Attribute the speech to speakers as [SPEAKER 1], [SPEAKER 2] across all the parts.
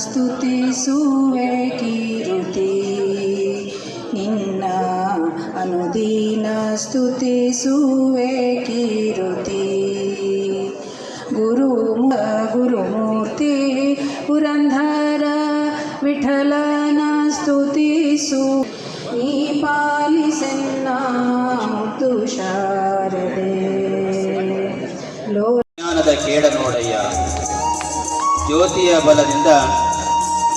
[SPEAKER 1] ಸ್ತುತಿಸುವೆ ಕೀರುತಿ, ನಿನ್ನ ಅನುದಿನ ಸ್ತುತಿಸುವೆ ಕೀರುತಿ. ಗುರುಮೂರ್ತಿ ಪುರಂದರ ವಿಠಲನ ಸ್ತುತಿಸು, ನೀ ಪಾಲಿಸೆನ್ನ ಮುದ್ದು ಶಾರದೆ.
[SPEAKER 2] ಜ್ಞಾನದ ಕೇಡ ನೋಡಯ್ಯ, ಜ್ಯೋತಿಯ ಬಲದಿಂದ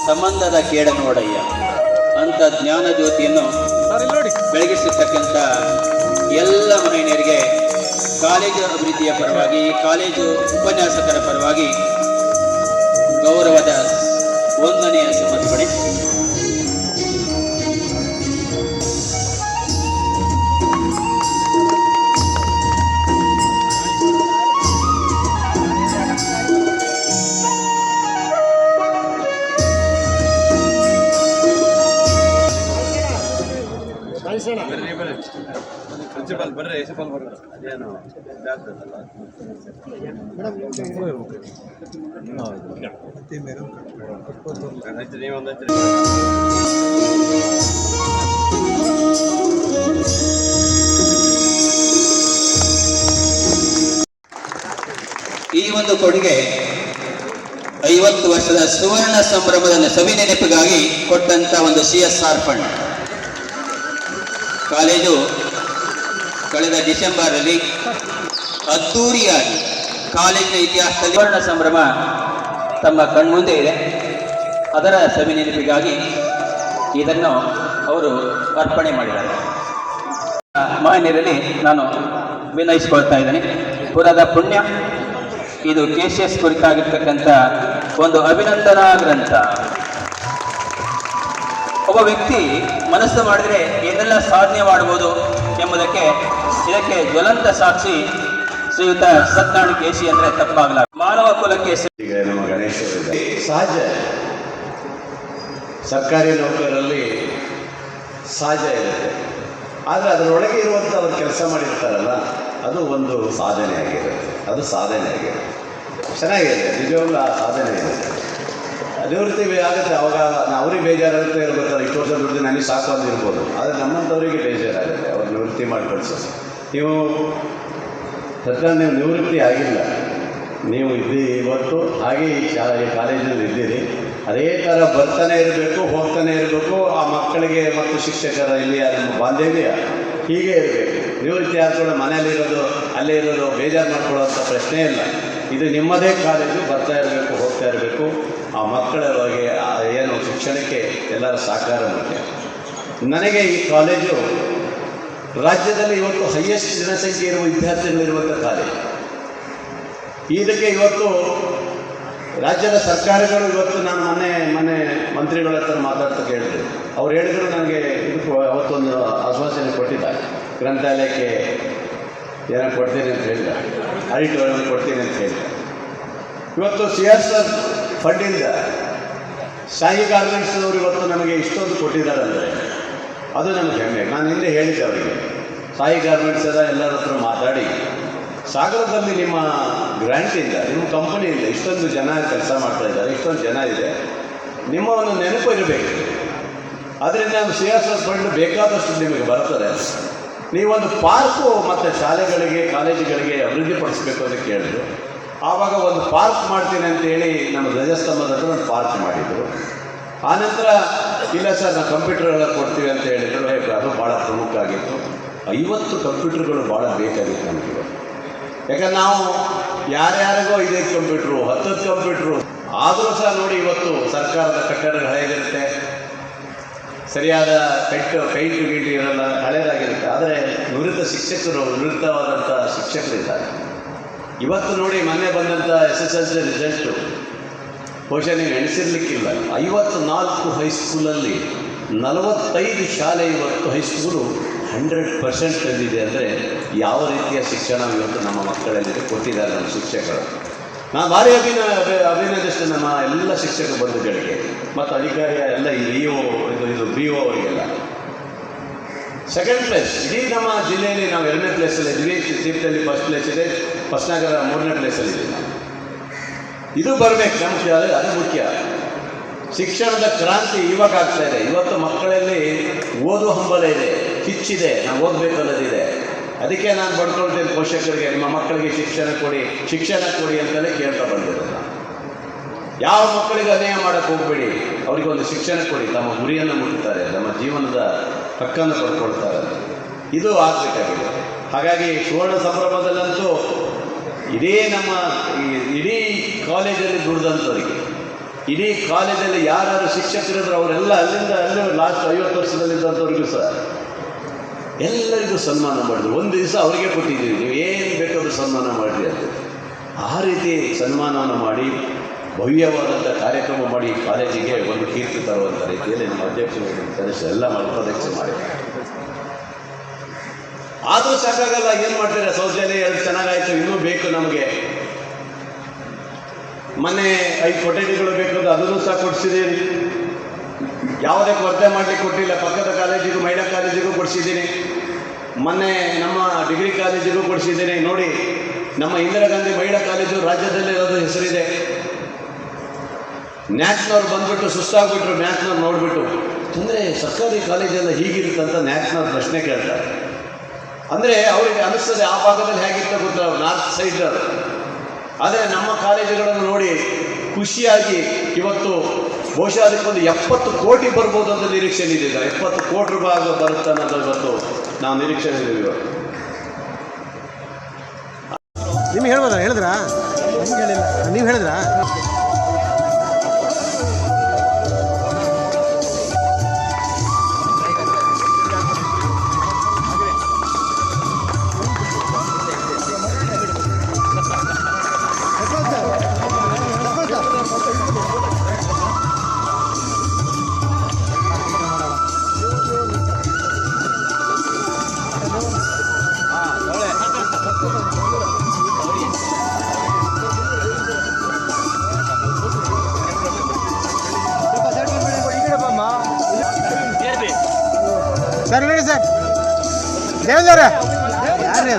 [SPEAKER 2] ಸಂಬಂಧದ ಕೇಡ ನೋಡಯ್ಯ ಅಂತ ಜ್ಞಾನ ಜ್ಯೋತಿಯನ್ನು ಬೆಳಗಿಸಿರ್ತಕ್ಕಂಥ ಎಲ್ಲ ಮಹಿಳೆಯರಿಗೆ ಕಾಲೇಜು ಅಭಿವೃದ್ಧಿಯ ಪರವಾಗಿ, ಕಾಲೇಜು ಉಪನ್ಯಾಸಕರ ಪರವಾಗಿ ಗೌರವದ ವಂದನೆಯ ಸಮರ್ಪಣೆ.
[SPEAKER 3] ಪ್ರಿನ್ಸಿಪಲ್ ಬರ್ರಿ, ಅದೇನು
[SPEAKER 2] ಈ ಒಂದು ಕೊಡುಗೆ 50 ವರ್ಷದ ಸುವರ್ಣ ಸಂಭ್ರಮದ ಸವಿ ನೆನಪಿಗಾಗಿ ಕೊಟ್ಟಂತ ಒಂದು CSR ಫಂಡ್. ಕಾಲೇಜು ಕಳೆದ ಡಿಸೆಂಬರಲ್ಲಿ ಅದ್ದೂರಿಯಾಗಿ ಕಾಲೇಜಿನ ಇತಿಹಾಸದಲ್ಲಿ ಸುವರ್ಣ ಸಂಭ್ರಮ ತಮ್ಮ ಕಣ್ಮುಂದೆ ಇದೆ. ಅದರ ಸವಿ ನೆನಪಿಗಾಗಿ ಇದನ್ನು ಅವರು ಅರ್ಪಣೆ ಮಾಡಿದ್ದಾರೆ. ಮಾನ್ಯರಲ್ಲಿ ನಾನು ವಿನಯಿಸಿಕೊಳ್ತಾ ಇದ್ದೇನೆ. ಪುರದ ಪುಣ್ಯ ಇದು KCS ಕುರಿತಾಗಿರ್ತಕ್ಕಂಥ ಒಂದು ಅಭಿನಂದನಾ ಗ್ರಂಥ. ಒಬ್ಬ ವ್ಯಕ್ತಿ ಮನಸ್ಸು ಮಾಡಿದರೆ ಏನೆಲ್ಲ ಸಾಧನೆ ಮಾಡಬಹುದು ಎಂಬುದಕ್ಕೆ ಇದಕ್ಕೆ ಜ್ವಲಂತ ಸಾಕ್ಷಿ ಶ್ರೀಯುತ ಸತ್ಯನಾರಾಯಣ KC ಅಂದರೆ ತಪ್ಪಾಗಲ್ಲ. ಮಾನವ ಕುಲಕ್ಕೆ
[SPEAKER 3] ನಮ್ಮ ಗಣೇಶ ಸಹಜ, ಸರ್ಕಾರಿ ನೌಕರರಲ್ಲಿ ಸಹಜ ಇರುತ್ತೆ. ಆದರೆ ಅದರೊಳಗೆ ಇರುವಂಥ ಅವ್ರು ಕೆಲಸ ಮಾಡಿರ್ತಾರಲ್ಲ, ಅದು ಒಂದು ಸಾಧನೆ ಆಗಿರುತ್ತೆ. ಅದು ಸಾಧನೆ ಆಗಿರುತ್ತೆ, ಚೆನ್ನಾಗಿದೆ, ನಿಜವಾಗ್ಲೂ ಆ ಸಾಧನೆ ಇದೆ. ನಿವೃತ್ತಿ ಆಗುತ್ತೆ, ಅವಾಗ ಅವ್ರಿಗೆ ಬೇಜಾರಾಗುತ್ತೆ. ಗೊತ್ತಾರೆ, ಇಷ್ಟು ವರ್ಷ ದುಡ್ಡು ನನಗೆ ಸಾಕು ಅಂತ ಇರ್ಬೋದು, ಆದರೆ ನಮ್ಮಂಥವ್ರಿಗೆ ಬೇಜಾರಾಗುತ್ತೆ ಅವ್ರು ನಿವೃತ್ತಿ ಮಾಡಿ ಕಳಿಸೋದು. ನೀವು ನೀವು ನಿವೃತ್ತಿ ಆಗಿಲ್ಲ, ನೀವು ಇವತ್ತು ಹಾಗೆ ಈ ಕಾಲೇಜಲ್ಲಿ ಇದ್ದೀರಿ. ಅದೇ ಥರ ಬರ್ತಾನೆ ಇರಬೇಕು, ಹೋಗ್ತಾನೆ ಇರಬೇಕು. ಆ ಮಕ್ಕಳಿಗೆ ಮತ್ತು ಶಿಕ್ಷಕರ ಇಲ್ಲಿ ನಮ್ಮ ಬಾಂಧವ್ಯ ಹೀಗೆ ಇರಬೇಕು. ನಿವೃತ್ತಿ ಆದ್ಕೊಂಡು ಮನೆಯಲ್ಲಿರೋದು, ಅಲ್ಲೇ ಇರೋದು, ಬೇಜಾರು ಮಾಡ್ಕೊಳ್ಳೋಂಥ ಪ್ರಶ್ನೆ ಇಲ್ಲ. ಇದು ನಿಮ್ಮದೇ ಕಾಲೇಜು, ಬರ್ತಾ ಇರಬೇಕು, ಹೋಗ್ತಾ ಇರಬೇಕು. ಆ ಮಕ್ಕಳ ಬಗ್ಗೆ ಏನು ಶಿಕ್ಷಣಕ್ಕೆ ಎಲ್ಲರ ಸಹಕಾರ ಮುಖ್ಯ. ನನಗೆ ಈ ಕಾಲೇಜು ರಾಜ್ಯದಲ್ಲಿ ಇವತ್ತು ಹೈಯೆಸ್ಟ್ ಜನಸಂಖ್ಯೆ ಇರುವ ವಿದ್ಯಾರ್ಥಿಗಳಿರುವಂಥ ಕಾಲೇಜು. ಇದಕ್ಕೆ ಇವತ್ತು ರಾಜ್ಯದ ಸರ್ಕಾರಗಳು ಇವತ್ತು ನಾನು ಮೊನ್ನೆ ಮಂತ್ರಿಗಳ ಹತ್ರ ಮಾತಾಡ್ತಾ ಕೇಳಿದ್ರು. ಅವ್ರು ಹೇಳಿದ್ರು ನನಗೆ ಇದಕ್ಕೂ ಅವತ್ತೊಂದು ಆಶ್ವಾಸನೆ ಕೊಟ್ಟಿದ್ದಾರೆ, ಗ್ರಂಥಾಲಯಕ್ಕೆ ಏನೋ ಕೊಡ್ತೀನಿ ಅಂತ ಹೇಳಿದ್ದಾರೆ, ಆಡಿಟೋರಿಯಂ ಕೊಡ್ತೀನಿ ಅಂತ ಹೇಳಿದ್ದಾರೆ. ಇವತ್ತು CSR ಫಂಡಿಂದ ಸಾಯಿ ಗಾರ್ಮೆಂಟ್ಸ್ನವರು ಇವತ್ತು ನಮಗೆ ಇಷ್ಟೊಂದು ಕೊಟ್ಟಿದ್ದಾರೆ ಅಂದರೆ ಅದು ನಮಗೆ ಹೆಮ್ಮೆ. ನಾನು ಹಿಂದೆ ಹೇಳಿದ್ದೆ ಅವರಿಗೆ, ಸಾಯಿ ಗಾರ್ಮೆಂಟ್ಸ್ ಎಲ್ಲರ ಹತ್ರ ಮಾತಾಡಿ ಸಾಗರದಲ್ಲಿ ನಿಮ್ಮ ಗ್ರ್ಯಾಂಟಿಂದ, ನಿಮ್ಮ ಕಂಪನಿಯಿಂದ ಇಷ್ಟೊಂದು ಜನ ಕೆಲಸ ಮಾಡ್ತಾ ಇದ್ದಾರೆ, ಇಷ್ಟೊಂದು ಜನ ಇದೆ, ನಿಮ್ಮ ಒಂದು ನೆನಪು ಇರಬೇಕು. ಅದರಿಂದ CSR ಫಂಡ್ ಬೇಕಾದಷ್ಟು ನಿಮಗೆ ಬರ್ತದೆ. ನೀವೊಂದು ಪಾರ್ಕು ಮತ್ತು ಶಾಲೆಗಳಿಗೆ, ಕಾಲೇಜುಗಳಿಗೆ ಅಭಿವೃದ್ಧಿಪಡಿಸಬೇಕು ಅಂತ ಕೇಳಿದ್ರು. ಆವಾಗ ಒಂದು ಪಾರ್ಕ್ ಮಾಡ್ತೀನಿ ಅಂತೇಳಿ ನಮ್ಮ ಧ್ವಜಸ್ತಂಭದ ಹತ್ರ ಒಂದು ಪಾರ್ಕ್ ಮಾಡಿದರು. ಆನಂತರ ಇಲ್ಲ ಸರ್ ನಾವು ಕಂಪ್ಯೂಟರ್ಗಳ ಕೊಡ್ತೀವಿ ಅಂತ ಹೇಳಿದರು. ಅದು ಭಾಳ ಪ್ರಮುಖ ಆಗಿತ್ತು. 50 ಕಂಪ್ಯೂಟರ್ಗಳು ಭಾಳ ಬೇಕಾಗಿತ್ತು ನಮಗೆ. ಯಾಕಂದ್ರೆ ನಾವು ಯಾರ್ಯಾರಿಗೋ 5 ಕಂಪ್ಯೂಟ್ರು, 10 ಕಂಪ್ಯೂಟ್ರು ಆದರೂ ಸಹ ನೋಡಿ, ಇವತ್ತು ಸರ್ಕಾರದ ಕಟ್ಟಡಗಳು ಹಳೆಯದಿರುತ್ತೆ, ಸರಿಯಾದ ಪೈಂಟು ಗೀಟು ಇರಲ್ಲ, ಹಳೆಯದಾಗಿರುತ್ತೆ. ಆದರೆ ನುರಿತವಾದಂಥ ಶಿಕ್ಷಕರಿದ್ದಾರೆ. ಇವತ್ತು ನೋಡಿ, ಮೊನ್ನೆ ಬಂದಂಥ SSLC ರಿಸಲ್ಟು ಬಹುಶಃ ನೀವು ಎಣಿಸಿರ್ಲಿಕ್ಕಿಲ್ಲ. 54 ಹೈಸ್ಕೂಲಲ್ಲಿ 45 ಶಾಲೆ ಇವತ್ತು ಹೈಸ್ಕೂಲು 100% ತಂದಿದೆ. ಅಂದರೆ ಯಾವ ರೀತಿಯ ಶಿಕ್ಷಣ ಇವತ್ತು ನಮ್ಮ ಮಕ್ಕಳಲ್ಲಿ ಕೊಟ್ಟಿದ್ದಾರೆ ನಮ್ಮ ಶಿಕ್ಷಕರು. ನಾನು ಭಾರಿ ಅಭಿನಂದಿಸ್ತೇನೆ ನಮ್ಮ ಎಲ್ಲ ಶಿಕ್ಷಕ ಬಂಧುಗಳಿಗೆ ಮತ್ತು ಅಧಿಕಾರಿಯ ಎಲ್ಲ ಇದು BO ಅವರಿಗೆಲ್ಲ. ಸೆಕೆಂಡ್ ಪ್ಲೇಸ್ ಇಡೀ ನಮ್ಮ ಜಿಲ್ಲೆಯಲ್ಲಿ ನಾವು 2ನೇ ಪ್ಲೇಸಲ್ಲಿ ಇದ್ವಿ. ತೀರ್ಥಹಳ್ಳಿ ಫಸ್ಟ್ ಪ್ಲೇಸ್ ಇದೆ, ಹೊಸನಗರ 3ನೇ ಪ್ಲೇಸಲ್ಲಿ ಇದೆ. ಇದು ಬರಬೇಕು ನಮಗೆ, ಅದು ಮುಖ್ಯ. ಶಿಕ್ಷಣದ ಕ್ರಾಂತಿ ಇವಾಗ ಆಗ್ತಾ ಇದೆ. ಇವತ್ತು ಮಕ್ಕಳಲ್ಲಿ ಓದು ಹಂಬಲ ಇದೆ, ಕಿಚ್ಚಿದೆ, ನಾವು ಓದಬೇಕನ್ನೋದಿದೆ. ಅದಕ್ಕೆ ನಾನು ಬಡ್ಕೊಳ್ತೇನೆ ಪೋಷಕರಿಗೆ, ನಿಮ್ಮ ಮಕ್ಕಳಿಗೆ ಶಿಕ್ಷಣ ಕೊಡಿ ಅಂತಲೇ ಕೇಳ್ತಾ ಬಂದಿರೋದು. ಯಾವ ಮಕ್ಕಳಿಗೆ ಅನ್ಯಾಯ ಮಾಡೋಕ್ಕೆ ಹೋಗ್ಬೇಡಿ, ಅವರಿಗೊಂದು ಶಿಕ್ಷಣ ಕೊಡಿ. ತಮ್ಮ ಗುರಿಯನ್ನು ಮುಟ್ತಾರೆ, ನಮ್ಮ ಜೀವನದ ಹಕ್ಕನ್ನು ಪಡ್ಕೊಳ್ತಾರೆ. ಇದು ಆಗಬೇಕಾಗಿದೆ. ಹಾಗಾಗಿ ಸುವರ್ಣ ಸಂಭ್ರಮದಲ್ಲಂತೂ ಇಡೀ ಕಾಲೇಜಲ್ಲಿ ದುಡ್ದಂಥವ್ರಿಗೆ, ಇಡೀ ಕಾಲೇಜಲ್ಲಿ ಯಾರು ಶಿಕ್ಷಕರಿದ್ರು ಅವರೆಲ್ಲ ಅಲ್ಲಿಂದ ಲಾಸ್ಟ್ 50 ವರ್ಷದಲ್ಲಿದ್ದಂಥವ್ರಿಗೂ ಸಹ ಎಲ್ಲರಿಗೂ ಸನ್ಮಾನ ಮಾಡಿದ್ರು. ಒಂದು ದಿವಸ ಅವರಿಗೆ ಕೊಟ್ಟಿದ್ದೀವಿ, ನೀವು ಏನು ಬೇಕಾದರೂ ಸನ್ಮಾನ ಮಾಡಿರಿ ಅಂತ. ಆ ರೀತಿ ಸನ್ಮಾನವನ್ನು ಮಾಡಿ ಭವ್ಯವಾದಂಥ ಕಾರ್ಯಕ್ರಮ ಮಾಡಿ ಕಾಲೇಜಿಗೆ ಒಂದು ಕೀರ್ತಿ ತರುವಂಥ ರೀತಿಯಲ್ಲಿ ನಮ್ಮ ಅಧ್ಯಕ್ಷರು ಎಲ್ಲ ಉಪಾಧ್ಯಕ್ಷರು ಮಾಡಿದ್ದಾರೆ. ಆದರೂ ಸಾಕಾಗಲ್ಲ, ಏನು ಮಾಡ್ತಾರೆ, ಶೌಚಾಲಯ ಚೆನ್ನಾಗಾಯಿತು, ಇನ್ನೂ ಬೇಕು ನಮಗೆ. ಮೊನ್ನೆ 5 ಕೊಠಡಿಗಳು ಬೇಕು, ಅದನ್ನು ಸಹ ಕೊಡಿಸಿದ್ದೀನಿ. ಯಾವುದೇ ಕೊರತೆ ಮಾಡಲಿಕ್ಕೆ ಕೊಟ್ಟಿಲ್ಲ. ಪಕ್ಕದ ಕಾಲೇಜಿಗೂ, ಮಹಿಳಾ ಕಾಲೇಜಿಗೂ ಕೊಡಿಸಿದ್ದೀನಿ. ಮೊನ್ನೆ ನಮ್ಮ ಡಿಗ್ರಿ ಕಾಲೇಜಿಗೂ ಕೊಡಿಸಿದ್ದೀನಿ. ನೋಡಿ, ನಮ್ಮ ಇಂದಿರಾ ಗಾಂಧಿ ಮಹಿಳಾ ಕಾಲೇಜು ರಾಜ್ಯದಲ್ಲೇ ಇರೋದು ಹೆಸರಿದೆ. ನ್ಯಾಕ್ನವ್ರು ಬಂದುಬಿಟ್ಟು ಸುಸ್ತಾಗ್ಬಿಟ್ರು, ಮ್ಯಾಕ್ನವ್ರು ನೋಡಿಬಿಟ್ಟು, ಅಂದರೆ ಸರ್ಕಾರಿ ಕಾಲೇಜೆಲ್ಲ ಹೀಗಿರುತ್ತಂತ ನ್ಯಾಕ್ನವ್ರು ಪ್ರಶ್ನೆ ಕೇಳ್ತಾರೆ. ಅಂದರೆ ಅವರಿಗೆ ಅನಿಸ್ತದೆ ಆ ಭಾಗದಲ್ಲಿ ಹೇಗಿತ್ತು ಗೊತ್ತಿಲ್ಲ, ನಾರ್ತ್ ಸೈಡ್ನವರು. ಆದರೆ ನಮ್ಮ ಕಾಲೇಜುಗಳನ್ನು ನೋಡಿ ಖುಷಿಯಾಗಿ ಇವತ್ತು ಬಹುಶಃ ಅದಕ್ಕೊಂದು 70 ಕೋಟಿ ಬರ್ಬೋದು ಅಂತ ನಿರೀಕ್ಷೆ ಇದೆ. 70 ಕೋಟಿ ರೂಪಾಯಿ ಬರುತ್ತೆ ಅನ್ನೋದು ಇವತ್ತು ನಾವು ನಿರೀಕ್ಷೆ ಇದ್ದೀವಿ.
[SPEAKER 4] ನಿಮ್ಗೆ ಹೇಳಿದ್ರಾ? ನೀವು ಹೇಳಿದ್ರಾ? ಸರ್ ನೋಡಿ ಸರ್, ದೇವೇಂದ್ರ ಯಾರು